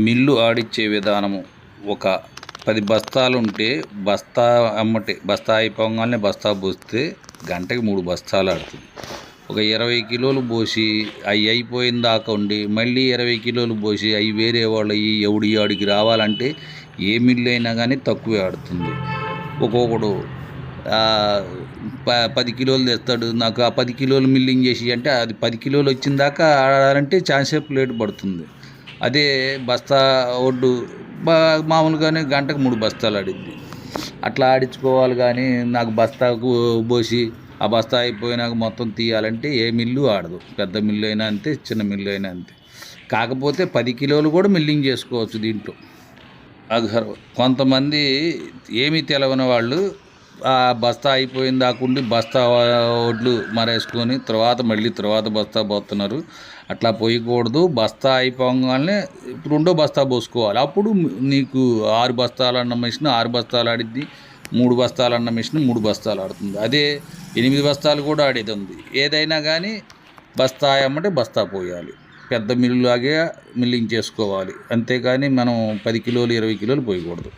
Mill ఆడిచ్చే విధానము. ఒక 10 బస్తాలుంటే బస్తా అయిపోగానే బస్తా పోస్తే గంటకి 3 బస్తాలు ఆడుతుంది. ఒక 20 కిలోలు పోసి అవి అయిపోయిన దాకా ఉండి మళ్ళీ 20 కిలోలు పోసి అవి వేరే వాళ్ళు ఎవడి ఆడికి రావాలంటే ఏ మిల్లు అయినా కానీ తక్కువే ఆడుతుంది. ఒక్కొక్కడు 10 కిలోలు తెస్తాడు, నాకు ఆ 10 కిలోలు మిల్లింగ్ చేసి అంటే అది 10 కిలోలు వచ్చిన దాకా ఆడాలంటే ఛాన్సేపు లేట్ పడుతుంది. అదే బస్తా ఒడ్డు మామూలుగానే గంటకు 3 బస్తాలు ఆడిద్ది. అట్లా ఆడించుకోవాలి. కానీ నాకు బస్తాకు పోసి ఆ బస్తా అయిపోయినాక మొత్తం తీయాలంటే ఏ మిల్లు ఆడదు. పెద్ద మిల్లు అయినా అంతే, చిన్న మిల్లు అయినా అంతే. కాకపోతే 10 కిలోలు కూడా మిల్లింగ్ చేసుకోవచ్చు దీంట్లో. కొంతమంది ఏమీ తెలవని వాళ్ళు ఆ బస్తా అయిపోయిన దాకుండి బస్తా ఒడ్లు మరేసుకొని తర్వాత బస్తా పోతున్నారు. అట్లా పోయకూడదు. బస్తా అయిపోగానే రెండో బస్తా పోసుకోవాలి. అప్పుడు నీకు 6 బస్తాలు అన్న మిషన్ 6 బస్తాలు ఆడిద్ది, 3 బస్తాలు అన్న మిషన్ 3 బస్తాలు ఆడుతుంది. అదే 8 బస్తాలు కూడా ఆడేది ఉంది. ఏదైనా కానీ బస్తా అమ్మంటే బస్తా పోయాలి. పెద్ద మిల్లులాగే మిల్లింగ్ చేసుకోవాలి. అంతేకాని మనం 10 కిలోలు 20 కిలోలు పోయకూడదు.